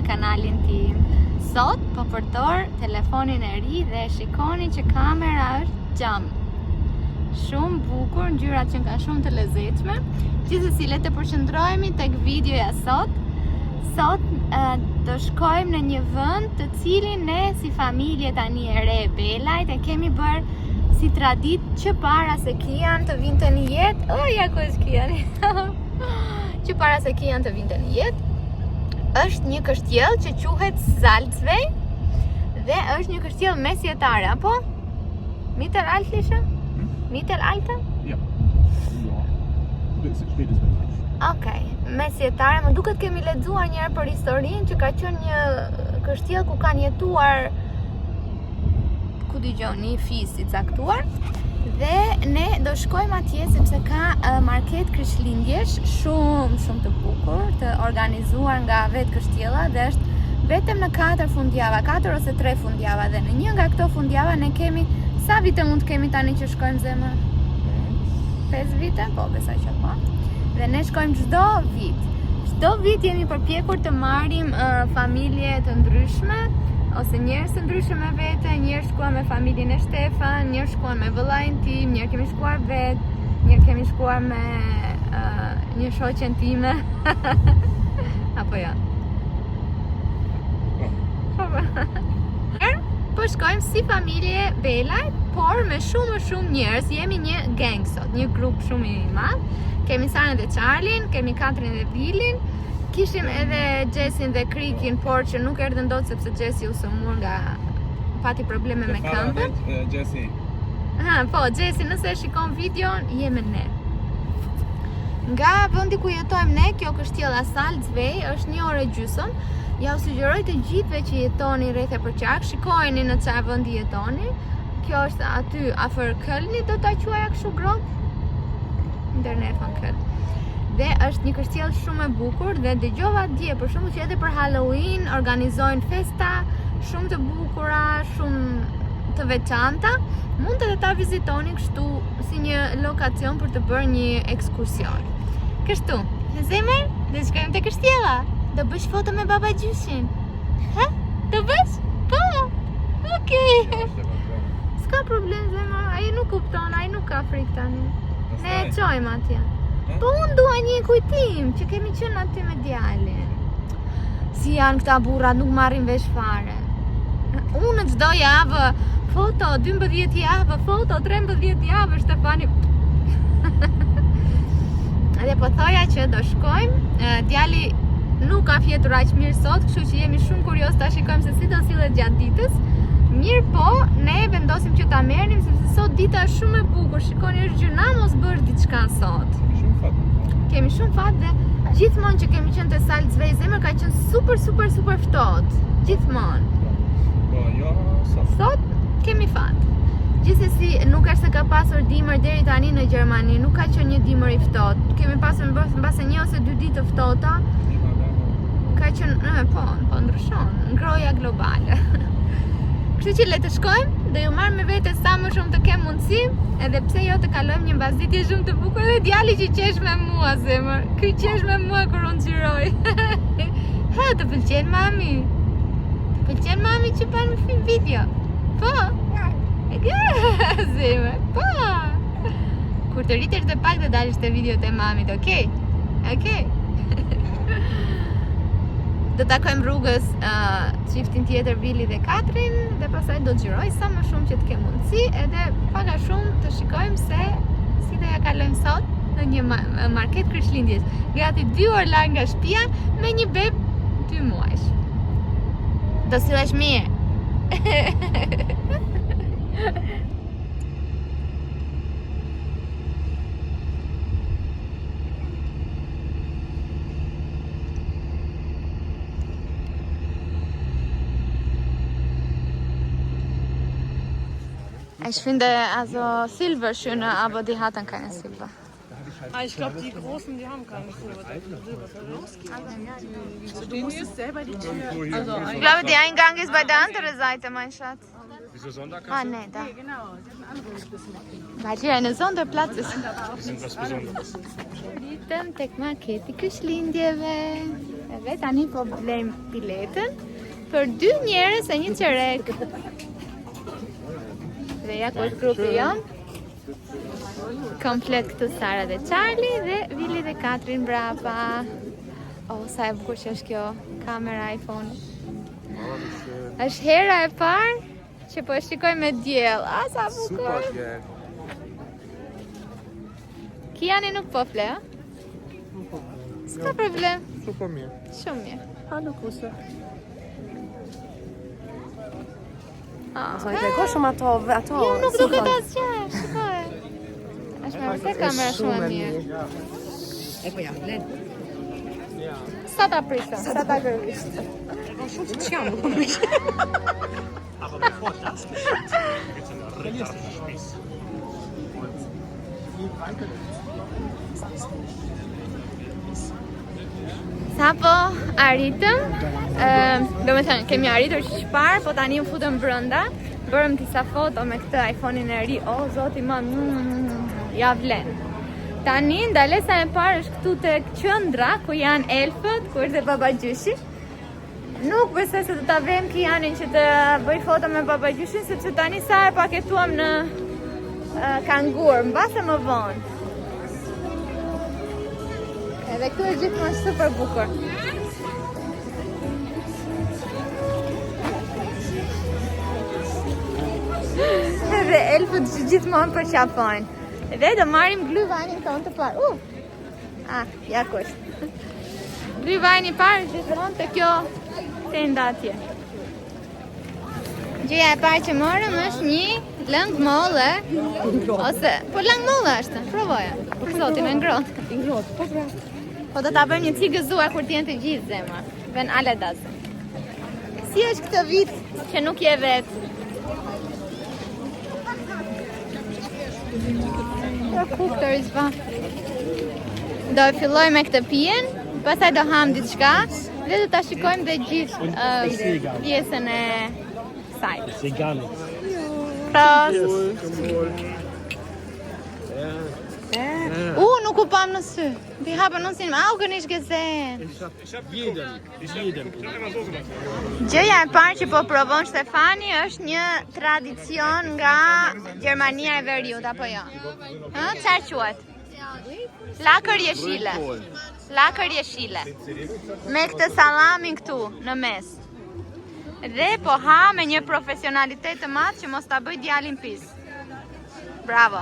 kanalin tim. Sot po përdor telefonin e ri dhe shikoni që kamera është gjam. Shumë bukur, ngjyrat që kanë shumë të lezetshme. Gjithsesi le të përqendrohemi tek videoja sot. Sot do shkojmë në një vend të cilin ne si familje tani e re Belajt e kemi bërë si traditë që para se Kian të vinte në jetë. Oh, ja ku është Kian. Që para se Kian të vinte në jetë. Është një kështjell që quhet Salzwey dhe është një kështjell mesjetare, apo? Mittelalterliche? Mittelalter? Ja. Spätes Okej, mesjetare, më duket kemi lexuar një herë për historinë që ka qenë një kështjell ku kanë jetuar ku dëgjon një fis i caktuar dhe ne do shkojmë atje sepse ka market krishtlindjesh shumë të bukur, të organizuar nga vetë kështjella dhe është vetëm në 4 fundjava, 4 ose 3 fundjava dhe në një nga këto fundjava ne kemi sa vite mund të kemi tani që shkojmë zemër? 5 vite? Po, besoj që po. Dhe ne shkojmë çdo vit. Çdo vit jemi përpjekur të marrim familje të ndryshme ose njerëz të ndryshëm me vete, njerëz shkuan me familjen e Shtefan, njerëz shkuan me vëllain tim, njerëz kemi shkuar vet, njerëz kemi shkuar me një shoqen time. Apo jo. Po shkojmë si familje Belaj, por me shumë njerëz, jemi një gang sot, një grup shumë i madh. Kemi Sarën dhe Charlin, kemi Katrin dhe Billin, kishim edhe Jessin dhe Krikin, por që nuk erdhën dot sepse Jessi u sëmur nga pati probleme me këmbën. Jessi. Po, Jessi nëse e shikon videon, jemi ne. Nga vendi ku jetojmë ne, kjo kështjella Salzwey është 1 orë e gjysmë. Ja u sugjeroj të gjithëve që jetoni rreth e përqak, shikojeni në çfarë vendi jetoni. Kjo është aty afër Kölnit, do ta quaja kështu grop. Internet von Köln. Dhe është një kështjell shumë e bukur dhe dëgjova dje për shembull që edhe për Halloween organizojnë festa shumë të bukura, shumë të veçanta. Mund të ta vizitoni kështu si një lokacion për të bërë një ekskursion. Kështu, zemër, do shkojmë te kështjella. Do bësh foto me baba gjyshin? Ha? Do bësh? Po. Okej. S'ka problem zemër, ai nuk kupton, ai nuk ka frikë tani. Ne e qojmë atje. Po unë dua një kujtim që kemi qenë aty me djalin. Si janë këta burra, nuk marrin vesh fare. Unë çdo javë foto, 12 javë foto, 13 javë Shtefani. Edhe po thoja që do shkojmë. Djali nuk ka fjetur aq mirë sot, kështu që jemi shumë kurioz ta shikojmë se si do sillet gjatë ditës. Mirë po, ne vendosim që ta merrnim sepse sot dita është shumë e bukur. Shikoni, është gjëna mos bësh diçka sot. Kemi shumë fat dhe gjithmonë që kemi qenë te Salzwey zemër ka qenë super ftohtë. Gjithmonë. Po, jo, Sot kemi fat. Gjithsesi, nuk është se ka pasur dimër deri tani në Gjermani, nuk ka qenë një dimër i ftohtë. Kemi pasur mbase 1 ose 2 ditë të ftohta. Ka qenë, po ndryshon, ngroja globale. Kështu që le të shkojmë, do ju marr me vete sa më shumë të kem mundësi, edhe pse jo të kalojmë një mbasditë shumë të bukur dhe djali që qesh me mua zemër. Ky qesh me mua kur unë xhiroj. Ha, të pëlqen mami? Të pëlqen mami që bën video? Po. Zemër, po. Kur të rritesh të pak të dalësh te videot e mamit, okay? Okay. Do takojmë rrugës çiftin tjetër Vili dhe Katrin dhe pastaj do xhiroj sa më shumë që të kem mundësi edhe pak a shumë të shikojmë se si do ja kalojmë sot në një market krishtlindjes. Gati 2 orë larg nga shtëpia me një beb 2 muajsh. Do sillesh mirë. Ich finde also Silberschöner, aber die hatten keine Silber. Ich glaube, die Großen, die haben keine Silber. Du musst es selber die Tür... Also, Ich glaube, der Eingang ist bei der anderen Seite, mein Schatz. Wieso Sonderkasse? Ah, nee, da. genau, die haben andere Schlüssel. Weil hier ein Sonderplatz ist. Das ist was Besonderes. Witam tek marketi Krishtlindjeve. bileteve. Tani po blejmë biletën për 2 njerëz e 1 çerek. Dhe ja ku është grupi jonë. Komplet këtu Sara dhe Charlie dhe Vili dhe Katrin brapa. Sa e bukur që është kjo kamera iPhone. Është hera e parë që po shikoj me diell. Sa bukur. Kiani nuk po fle, a? S'ka problem. Super mirë. Shumë mirë. Hallo Kusse. Sa i tregoj shumë ato. Jo, nuk duket asgjë, shikoj. Është me vërtet kamera shumë e mirë. E po jam blen. Sa ta prisëm, sa ta kërkish. Shumë të qjam. Aber bevor das geschieht, gibt es eine Ritterspies. Sa po arritëm, do me thënë, kemi arritur që parë, po tani u futëm brënda, bërëm disa foto me këtë iPhone-in e ri, zoti ma, ja vlen. Tani, ndalesa e parë është këtu të qëndra, ku janë elfët, ku është dhe baba gjyshi. Nuk besoj se do ta vem Kianin që të bëj foto me baba gjyshin, sepse tani sa e paketuam në kangur, mbase më vonë. Edhe këtu është gjithmonë super bukur. Edhe elfët gjithmonë përqafojnë. Edhe do marrim glyvanin tonë të parë. Ja kush. Glyvani i parë gjithmonë të kjo tenda atje. Gjëja e parë që morëm është një lëng molle. Ose, po lëng molle është, provoja. Për zotin e ngrohtë. Po do ta bëjmë një cikë gëzuar kur t'jenë të gjithë zemra. Ven ale dazë. Si është këtë vit që nuk je vetë? Do e filloj me këtë pijen, pastaj do ham diçka dhe do ta shikojmë dhe gjithë pjesën e saj. Ich sehe gar nichts. Prost! Nuk u pam në sy. Ti hapën në sin, Augen ish gesehen. Jedem. Gjëja e parë që po provon Stefani është një tradicion nga Gjermania e Veriut, apo jo? Çfarë quhet? Lakër jeshile. Lakër jeshile. Me këtë sallamin këtu në mes. Dhe po ha me një profesionalitet të madh që mos ta bëj djalin pis. Bravo.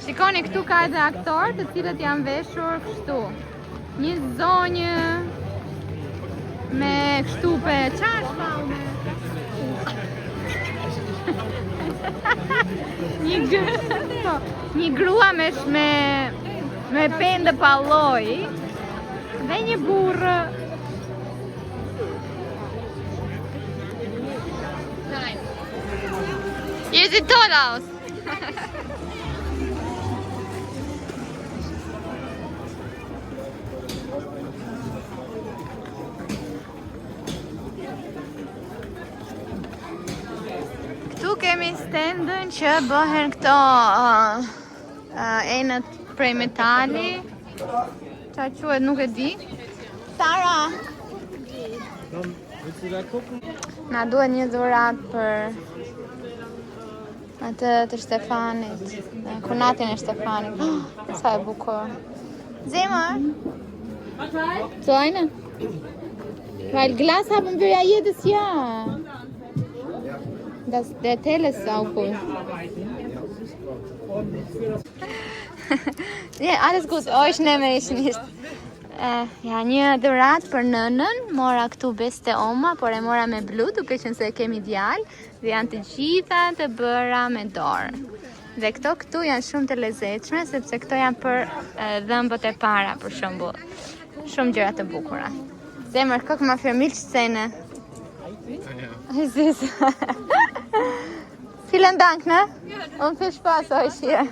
Shikoni, këtu ka edhe aktorë të cilët janë veshur kështu. Një zonjë me kështu pe çfarë shpallme. Një grua me pende palloj dhe një burrë. Is it todos? Këtu kemi standën që bëhen këto enët prej metali. Qa quhet nuk e di. Sara! Na duhet një dhurat për atë të Stefanit, kunatin e Stefanit. Sa e bukur. Zemër? Zojnë? Weil Glas haben wir ja jedes Jahr. Der Telesauger. Ja, alles gut. Ich nehme ich nicht. Ja, një dhurat për nënën. Mora këtu beste oma, por e mora me blu, duke qenë se kemi djalë. Dhe janë të gjitha të bëra me dorë. Dhe këto këtu janë shumë të lezetshme, sepse këto janë për dhëmbët e para, për shembull. Shumë gjëra të bukura. Zemër, kako ma firmilç scene. Süß. Vielen Dank, ne? Und viel Spaß euch hier.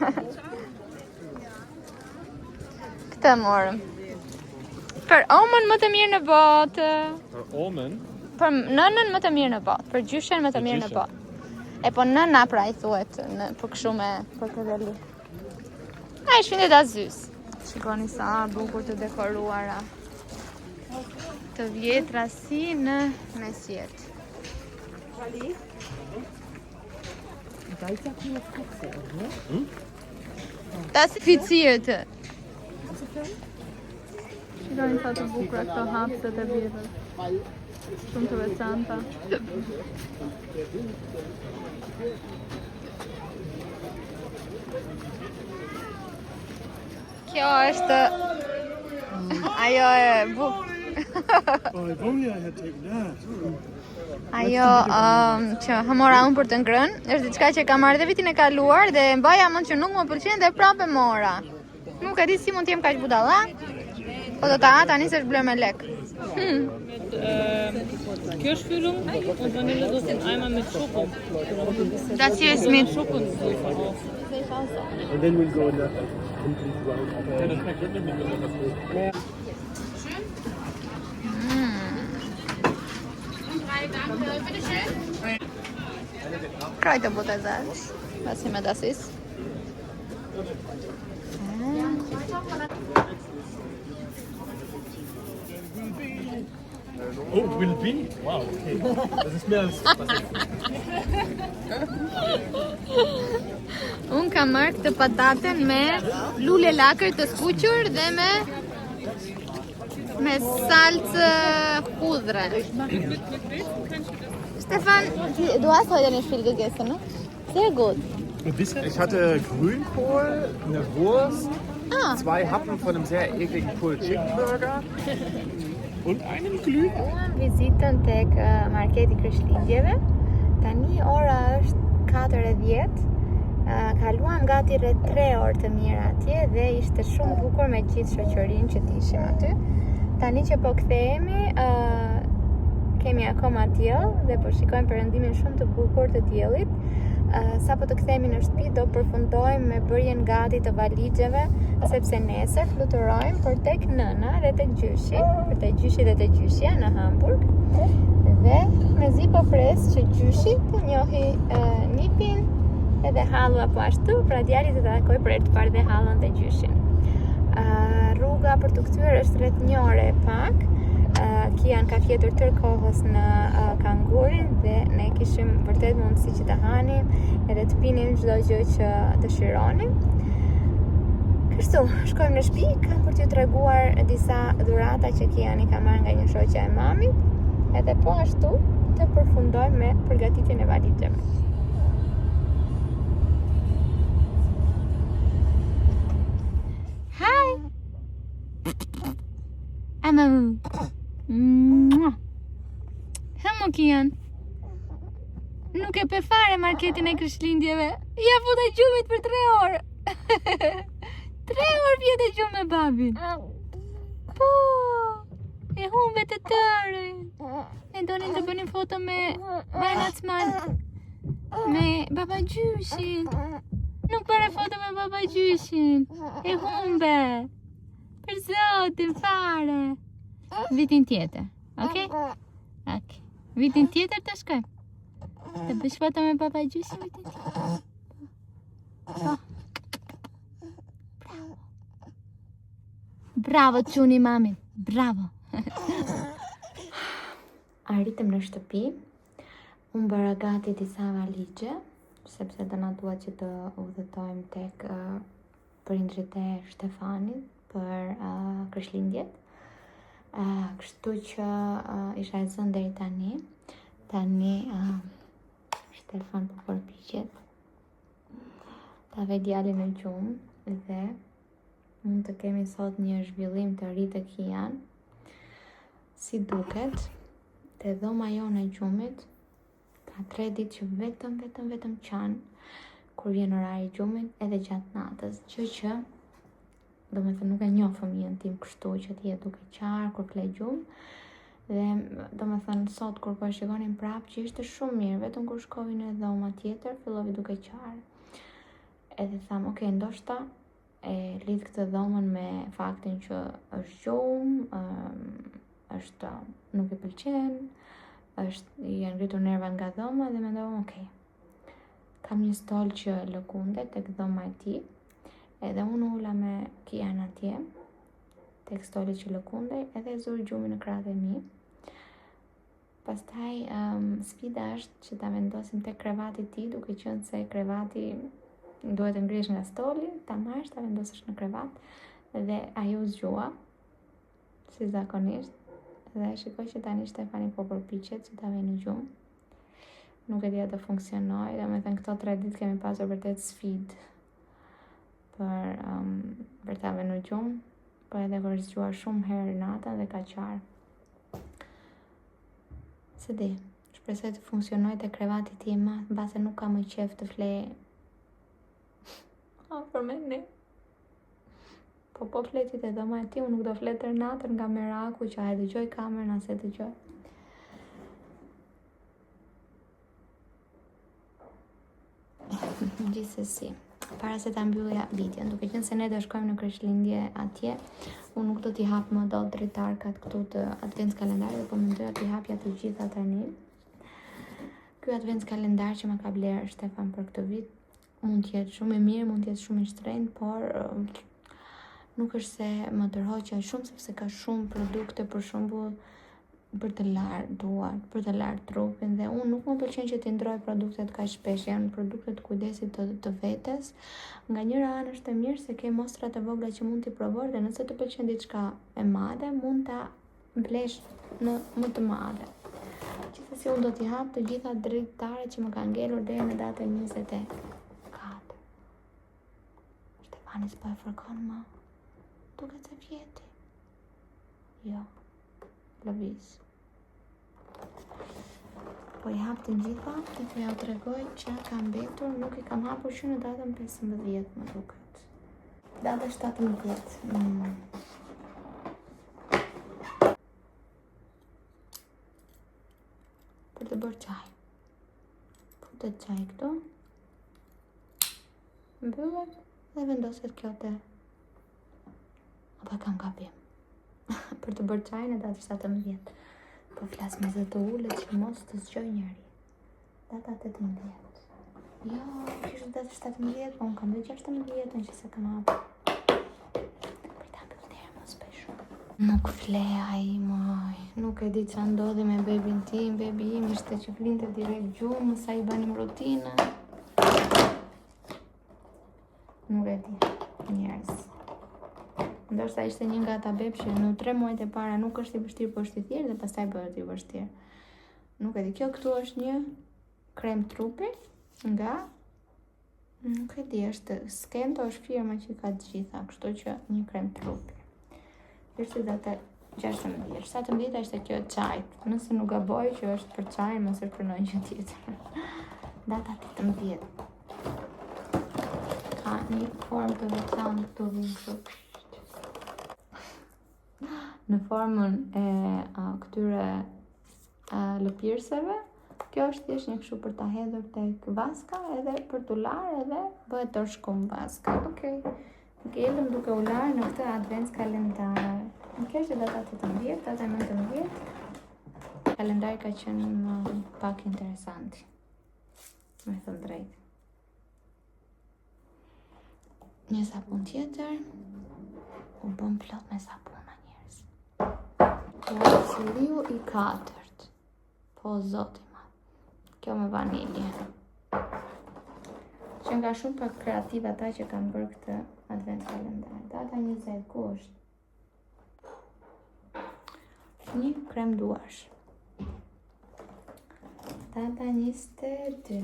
Këtë morëm. Për omën më të mirë në botë. Për omën? Për nënën më të mirë në botë. Për gjyshen më të mirë në botë. E po nëna pra i thuhet për kështu me për këdeli. Ich finde das süß. Shikoni sa bukur të dekoruara. të vjetra si në mesjet. Tas ficirët. Shikojnë sa të bukura këto hapset e vjetër. Shumë të veçanta. Kjo është ajo e ajo që mora unë për të ngrënë, është diçka që kam marrë dhe vitin e kaluar dhe mbaja mend që nuk më pëlqen dhe prapë mora. Nuk e di si mund të jem kaq budalla. Po do ta ha tani se është bler me lek. Kirschfüllung und Vanillesoße in Eimer mit Schoko. Das hier ist mit Schokosoße auch. And then we'll go in the Kreide Buttersalz. Was immer das ist. Oh, will be? Wow, okay. Das ist mehr als Unë kam marrë këtë pataten me lule lakër të skuqur dhe me salcë hudre. Stefan, du hast heute nicht viel gegessen, ne? Sehr gut. Ich hatte Grünkohl, eine Wurst, 2 Happen von einem sehr ekligen Pulled Chicken Burger und einen Glühwein. Unë vizitën tek marketi Krishtlindjeve. Tani ora është 4:10. Kaluam gati rreth 3 orë të mira atje dhe ishte shumë bukur me gjithë shoqërinë që ishim aty. Tani që po kthehemi, kemi akoma diell dhe po shikojmë perëndimin shumë të bukur të diellit. Sa po të kthehemi në shtëpi do përfundojmë me bërjen gati të valizheve, sepse nesër fluturojmë për tek nëna dhe tek gjyshi, për tek gjyshi dhe tek gjyshja në Hamburg. Dhe mezi po pres që gjyshi të njohi nipin edhe hallua po ashtu, pra djali të takoj për të parë dhe hallën dhe gjyshin. Rruga për të kthyer është rreth 1 orë e pak. Kian ka fjetur tërë kohës në kangurin dhe ne kishim vërtet mundësi që të hanim edhe të pinim çdo gjë që dëshironim. Kështu, shkojmë në shtëpi, kam për t'ju treguar disa dhurata që Kiani ka marrë nga një shoqja e mamit, edhe po ashtu të përfundojmë me përgatitjen e valizheve. Hi! Hamo Kian. Nuk e pe fare marketin e Krishtlindjeve. Ja futa gjumit për 3 orë. 3 orë vjetë gjumë me babin. Po, e humbe të tërën. E donin të bënin foto me Weihnachtsmann, me baba gjyshin. Nuk bëre foto me baba gjyshin. E humbe. Për zotin fare. Vitin tjetër, okay? Okay. Vitin tjetër të shkojmë. Të bësh foto me baba gjyshin vitin tjetër. Po. Bravo, çuni mami. Bravo. Arritëm në shtëpi. Unë bëra gati disa valizhe, sepse do na duhet që të udhëtojmë tek prindrit e Stefanit për Krishtlindjet. Kështu që isha e zënë deri tani. Tani Stefan po përpiqet ta ve djalin në gjumë dhe mund të kemi sot një zhvillim të ri të Kian. Si duket, te dhoma jonë e gjumit ka 3 ditë që vetëm qanë kur vjen orari i gjumit edhe gjatë natës, gjë që do me thënë nuk e njoh fëmijën tim kështu që ti e duke qarë kur fle gjumë. Dhe do me thënë sot kur po e shikonin prapë që ishte shumë mirë, vetëm kur shkovi në dhoma tjetër fillovi duke qarë. Edhe tham, okay, ndoshta e lidh këtë dhomën me faktin që është gjumë, është nuk e pëlqen, janë ngritur nervat nga dhoma dhe mendova, okay, kam një stol që lëkundet tek dhoma e tij, edhe unë ula me Kian atje, tek stoli që lëkundej edhe zuri gjumin në krahët e mi. Pastaj sfida është që ta vendosim tek krevati i tij, duke qenë se krevati duhet të ngrihesh nga stoli, ta marrësh, ta vendosësh në krevat dhe ajo zgjua si zakonisht. Dhe shikoj që tani Shtefani po përpiqet që ta vej në gjumë. Nuk e di a do funksionoj, domethënë këto 3 ditë kemi pasur vërtet sfidë për ta vënë në gjumë, po edhe kur zgjuar shumë herë natën dhe ka qarë. Se di, shpresoj të funksionoj te krevati ti i madh, mbase nuk ka më qef të flej. Për me ne. Po fletit e dhoma e ti, unë nuk do flet tërë natën nga meraku që a e dëgjoj kamerën ase dëgjoj. Gjithsesi, para se ta mbyllja videon, duke qenë se ne do shkojmë në Krishtlindje atje, unë nuk do t'i hap më dot dritarkat këtu të advent kalendarit, po mendoja t'i hapja të gjitha tani. Ky advent kalendar që më ka bler Shtefan për këtë vit mund të jetë shumë i mirë, mund të jetë shumë i shtrenjtë, por nuk është se më tërhoqja shumë sepse ka shumë produkte, për shembull për të larë duart, për të larë trupin, dhe unë nuk më pëlqen që t'i ndroj produktet kaq shpesh, janë produktet kujdesit të vetes. Nga njëra anë është e mirë se ke mostrat e vogla që mund t'i provosh dhe nëse të pëlqen diçka e madhe, mund ta blesh në më të madhe. Gjithsesi unë do t'i hap të gjitha dritaret që më kanë ngelur deri në datën 24. Shtefani s'po e fërkon më. Duket se vjeti. Jo. Lëviz. Po i hap të gjitha, të t'ja u tregoj që ka mbetur, nuk i kam hapur që në datën 15 më duket. Data 17. Për të bërë çaj. Futet çaj këtu. Mbyllet dhe vendoset kjo te. Apo kam gabim. Për të bërë çaj në datë 17. Po flas me zë të ulët që mos të zgjoj njëri. Data 18. Jo, kishte datë 17, po unë kam dhe 16, në që se kam hapë. Për ta bëllë më shpesh. Nuk fleja i moj. Nuk e di që ndodhi me bebin tim. Bebi im ishte që flinte direkt gjumë, sa i banim rutinë. Nuk e di, njerës. Ndoshta ishte një nga ata beb që në 3 muajt e para nuk është i vështirë, po është i thjeshtë dhe pastaj bëhet i vështirë. Nuk e di, kjo këtu është një krem trupi nga, nuk e di, është Skento, është firma që ka të gjitha, kështu që një krem trupi. Ishte data 16. 17 ishte kjo çajt. Nëse nuk gaboj që është për çaj, mos është për ndonjë gjë tjetër. Data 18. Ka një formë të veçantë këtu vjen kështu. Në formën e këtyre lëpirseve, kjo është thjesht një kështu për ta hedhur tek vaska, edhe për t'u larë edhe bëhet tërshkum vaska. Okej. Ngelëm duke u larë në këtë advent kalendar. Kjo është data 18, data 19. Kalendari ka qenë pak interesant. Me thënë drejt. Një sapun tjetër. U bëm plot me sapuna, njerëz. Syriu i 4. Po zoti ma. Kjo me vanilje. Që nga shumë pak kreativ ata që kanë bërë këtë advent kalendar. Data 20 gusht. Një krem duash. Data 22.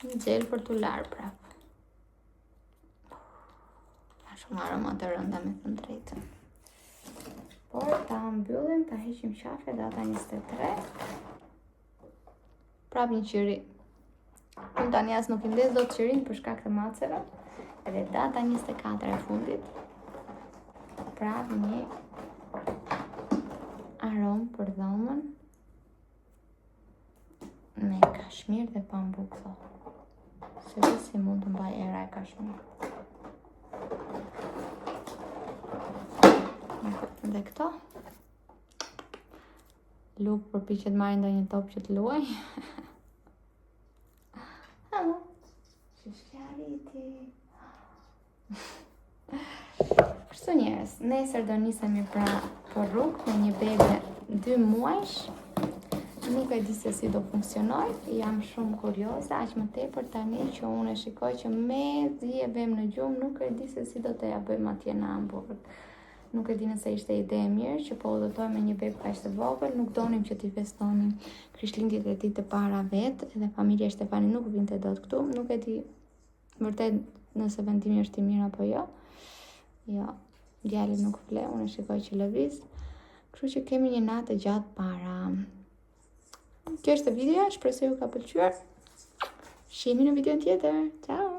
Një gel për t'u larë prap. Ka shumë aroma të rënda, me thënë drejtën. Por ta mbyllim, ta heqim qafe, data 23. Prap një qiri. Unë tani as nuk i ndes do të qirin për shkak të maceve. Edhe data 24 e fundit. Prap një aromë për dhomën. Me kashmir dhe pambuk, thotë. Se di si mund të mbaj era e kashmir. Dhe këto. Luk përpiqet marrë ndonjë top që të luaj. Që shkja Kështu njerëz, nesër do nisemi pra për rrugë me një bebe 2 muajsh. Nuk e di se si do funksionoj, jam shumë kurioze, aq më tepër tani që unë e shikoj që mezi e bëm në gjumë, nuk e di se si do të ja bëjmë atje në Hamburg. Nuk e di nëse ishte ide e mirë që po udhëtoj me një bebë kaq të vogël, nuk donim që t'i festonim krishtlindjet e tij të para vet, edhe familja Shtefani nuk vinte dot këtu, nuk e di vërtet nëse vendimi është i mirë apo jo. Jo, djali nuk fle, unë e shikoj që lëviz. Kështu që kemi një natë gjatë para. Kjo është video, shpresoj ju ka pëlqyer. Shihemi në video tjetër. Ciao.